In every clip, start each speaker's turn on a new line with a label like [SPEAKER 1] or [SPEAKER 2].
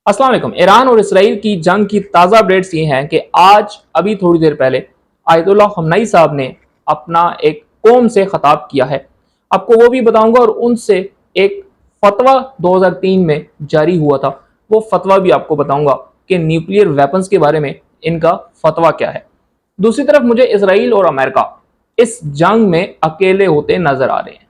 [SPEAKER 1] अस्सलाम वालेकुम। ईरान और इसराइल की जंग की ताज़ा अपडेट्स ये हैं कि आज अभी थोड़ी देर पहले आयतुल्लाह खamenei साहब ने अपना एक कौम से खिताब किया है। आपको वो भी बताऊंगा और उनसे एक फतवा 2003 में जारी हुआ था, वो फतवा भी आपको बताऊंगा कि न्यूक्लियर वेपन्स के बारे में इनका फतवा क्या है। दूसरी तरफ मुझे इसराइल और अमेरिका इस जंग में अकेले होते नजर आ रहे हैं।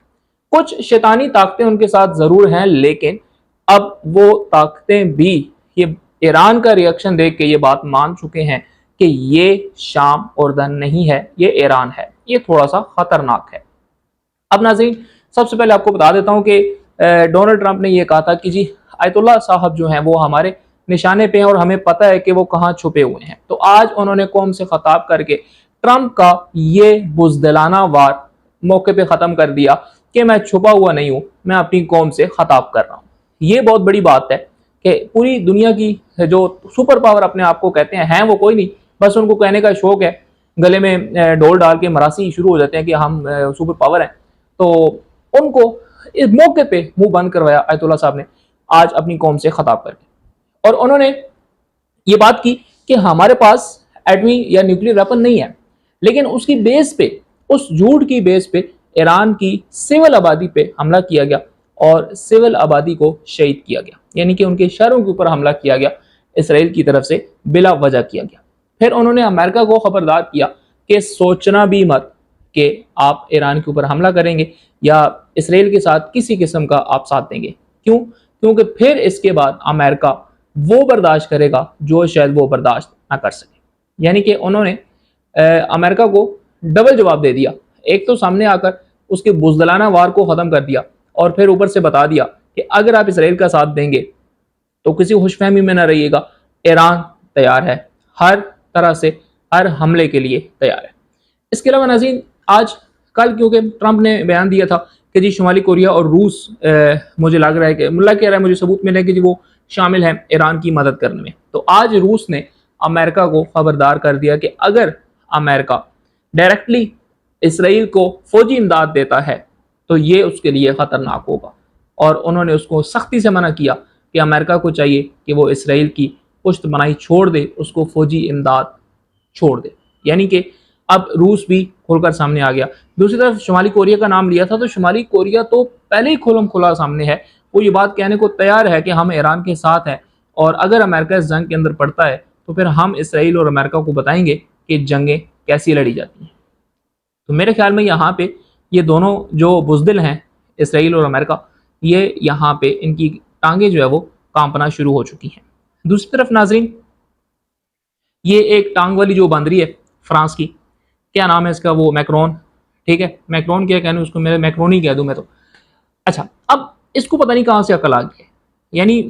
[SPEAKER 1] कुछ शैतानी ताकतें उनके साथ जरूर हैं, लेकिन अब वो ताकतें भी ये ईरान का रिएक्शन देख के ये बात मान चुके हैं कि ये शाम और दन नहीं है, ये ईरान है, ये थोड़ा सा खतरनाक है। अब नाज़रीन, सबसे पहले आपको बता देता हूं कि डोनाल्ड ट्रंप ने यह कहा था कि जी आयतुल्लाह साहब जो हैं वो हमारे निशाने पे हैं और हमें पता है कि वो कहाँ छुपे हुए हैं। तो आज उन्होंने कौम से खिताब करके ट्रंप का ये बुजदिलाना वार मौके पे ख़त्म कर दिया कि मैं छुपा हुआ नहीं हूं, मैं अपनी कौम से खिताब कर रहा हूं। ये बहुत बड़ी बात है कि पूरी दुनिया की जो सुपर पावर अपने आप को कहते हैं वो कोई नहीं, बस उनको कहने का शौक है, गले में ढोल डाल के मरासी शुरू हो जाते हैं कि हम सुपर पावर हैं। तो उनको इस मौके पे मुंह बंद करवाया आयतुल्लाह साहब ने आज अपनी कौम से खिताब करके, और उन्होंने ये बात की कि हमारे पास एटमी या न्यूक्लियर वेपन नहीं है, लेकिन उसकी बेस पे, उस झूठ की बेस पे ईरान की सिविल आबादी पे हमला किया गया और सिविल आबादी को शहीद किया गया, यानी कि उनके शहरों के ऊपर हमला किया गया, इसराइल की तरफ से बिला वजह किया गया। फिर उन्होंने अमेरिका को खबरदार किया कि सोचना भी मत कि आप ईरान के ऊपर हमला करेंगे या इसराइल के साथ किसी किस्म का आप साथ देंगे। क्यों? क्योंकि फिर इसके बाद अमेरिका वो बर्दाश्त करेगा जो शायद वो बर्दाश्त ना कर सके। यानी कि उन्होंने अमेरिका को डबल जवाब दे दिया। एक तो सामने आकर उसके बुजदलाना वार को ख़त्म कर दिया, और फिर ऊपर से बता दिया कि अगर आप इसराइल का साथ देंगे तो किसी खुशफहमी में ना रहिएगा, ईरान तैयार है, हर तरह से हर हमले के लिए तैयार है। इसके अलावा नाज़रीन, आज कल क्योंकि ट्रंप ने बयान दिया था कि जी शुमाली कोरिया और रूस, मुझे लग रहा है कि मुल्ला कह रहा है, मुझे सबूत मिले कि जी वो शामिल हैं ईरान की मदद करने में। तो आज रूस ने अमेरिका को खबरदार कर दिया कि अगर अमेरिका डायरेक्टली इसराइल को फौजी इमदाद देता है तो ये उसके लिए ख़तरनाक होगा, और उन्होंने उसको सख्ती से मना किया कि अमेरिका को चाहिए कि वो इसराइल की पुश्त बनाई छोड़ दे, उसको फौजी इमदाद छोड़ दे। यानी कि अब रूस भी खुलकर सामने आ गया। दूसरी तरफ शुमाली कोरिया का नाम लिया था, तो शुमाली कोरिया तो पहले ही खुलम खुला सामने है, वो ये बात कहने को तैयार है कि हम ईरान के साथ हैं, और अगर अमेरिका इस जंग के अंदर पड़ता है तो फिर हम इसराइल और अमेरिका को बताएंगे कि जंगें कैसी लड़ी जाती हैं। तो मेरे ख्याल में यहाँ पे ये दोनों जो बुजदिल हैं, इसराइल और अमेरिका, ये यहाँ पे इनकी टांगे जो है वो कांपना शुरू हो चुकी हैं। दूसरी तरफ नाजरीन, ये एक टांग वाली जो बंदरी है फ्रांस की, क्या नाम है इसका, वो मैक्रोन, ठीक है, मैक्रोन क्या कहने उसको, मैं मैक्रोनी कह दूं मैं तो। अच्छा, अब इसको पता नहीं कहाँ से अकल आ गई है, यानी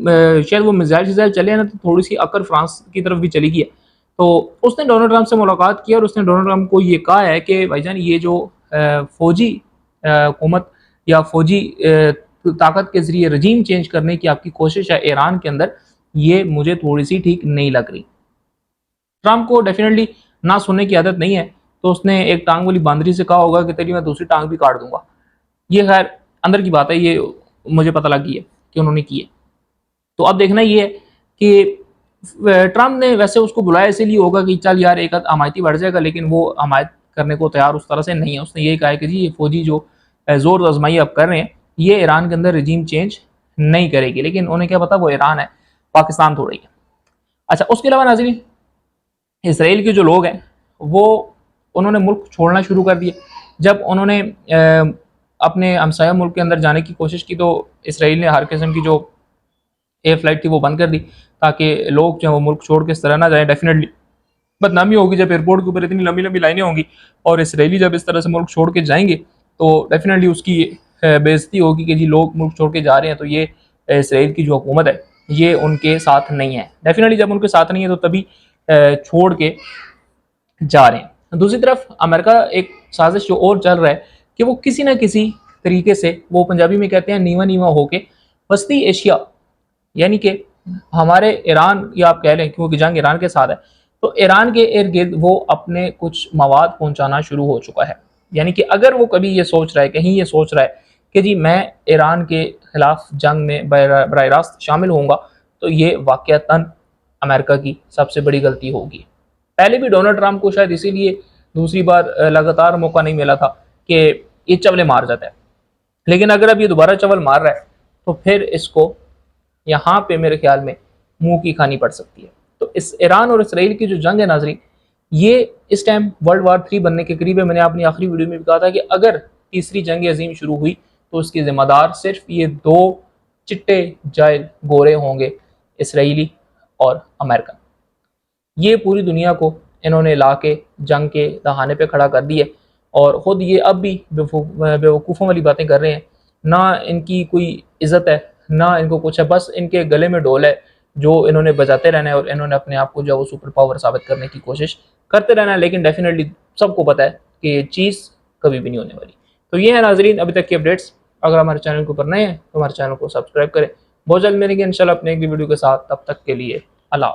[SPEAKER 1] शायद वो मिसाइल शिजाइल चले ना, तो थोड़ी सी अकल फ्रांस की तरफ भी चली गई है। तो उसने डोनाल्ड ट्रंप से मुलाकात की और उसने डोनाल्ड ट्रंप को ये कहा है कि भाईजान, ये जो फौजी हुकूमत या फौजी ताकत के जरिए रजीम चेंज करने की आपकी कोशिश है ईरान के अंदर, ये मुझे थोड़ी सी ठीक नहीं लग रही। ट्रंप को डेफिनेटली ना सुनने की आदत नहीं है, तो उसने एक टांग वाली बांदरी से कहा होगा कि तेरी मैं दूसरी टांग भी काट दूंगा। ये खैर अंदर की बात है, ये मुझे पता लग गई है कि उन्होंने की है। तो अब देखना ये है कि ट्रंप ने वैसे उसको बुलाया इसीलिए होगा कि चल यार एक हमायती बढ़ जाएगा, लेकिन वो हमायत करने को तैयार उस तरह से नहीं है। उसने ये कहा है कि जी ये फौजी जो जोर आजमाई अब कर रहे हैं, ये ईरान के अंदर रजीम चेंज नहीं करेगी। लेकिन उन्हें क्या पता, वो ईरान है, पाकिस्तान थोड़ी है। अच्छा, उसके अलावा नाज़रीन, इसराइल के जो लोग हैं वो उन्होंने मुल्क छोड़ना शुरू कर दिया। जब उन्होंने अपने हमसाया मुल्क के अंदर जाने की कोशिश की, तो इसराइल ने हर किस्म की जो एयर फ्लाइट थी वो बंद कर दी, ताकि लोग जो है वो मुल्क छोड़ के इस तरह ना जाए। डेफिनेटली बदनामी होगी जब एयरपोर्ट के ऊपर इतनी लंबी लंबी लाइनें होंगी, और इसराइली जब इस तरह से मुल्क छोड़ के जाएंगे तो डेफिनेटली उसकी बेइज्जती होगी कि जी लोग मुल्क छोड़ के जा रहे हैं, तो ये इसराइल की जो हुकूमत है ये उनके साथ नहीं है। डेफिनेटली जब उनके साथ नहीं है तो तभी छोड़ के जा रहे हैं। दूसरी तरफ अमेरिका एक साजिश जो और चल रहा है कि वो किसी ना किसी तरीके से, वो पंजाबी में कहते हैं नीवा नीवा होके, वस्ती एशिया, यानी कि हमारे ईरान, या आप कह लें क्योंकि जंग ईरान के साथ है, तो ईरान के इर्द गिर्द वो अपने कुछ मवाद पहुंचाना शुरू हो चुका है। यानी कि अगर वो कभी ये सोच रहा है, कहीं ये सोच रहा है कि जी मैं ईरान के खिलाफ जंग में बराह रास्त शामिल होऊंगा, तो ये वाकयातन अमेरिका की सबसे बड़ी गलती होगी। पहले भी डोनाल्ड ट्रंप को शायद इसीलिए दूसरी बार लगातार मौका नहीं मिला था कि ये चवले मार जाता है, लेकिन अगर अब ये दोबारा चवल मार रहा है तो फिर इसको यहाँ पे मेरे ख्याल में मुंह की खानी पड़ सकती है। तो इस ईरान और इसराइल की जो जंग है नाजरीन, ये इस टाइम वर्ल्ड वार 3 बनने के करीब है। मैंने अपनी आखिरी वीडियो में भी कहा था कि अगर तीसरी जंग अजीम शुरू हुई तो उसके जिम्मेदार सिर्फ ये 2 चिट्टे जायल गोरे होंगे, इसराइली और अमेरिकन। ये पूरी दुनिया को इन्होंने ला के जंग के दहाने पे खड़ा कर दिया और ख़ुद ये अब भी बेवकूफ़ों वाली बातें कर रहे हैं। ना इनकी कोई इज़्ज़त है, ना इनको कुछ है, बस इनके गले में ढोल है जो इन्होंने बजाते रहना है और इन्होंने अपने आप को जो वो सुपर पावर साबित करने की कोशिश करते रहना है। लेकिन डेफिनेटली सबको पता है कि ये चीज़ कभी भी नहीं होने वाली। तो ये है नाजरीन अभी तक की अपडेट्स। अगर हमारे चैनल के ऊपर नए हैं तो हमारे चैनल को सब्सक्राइब करें। बहुत जल्द मिलेंगे इंशाल्लाह अपने एक वीडियो के साथ। तब तक के लिए अल्लाह।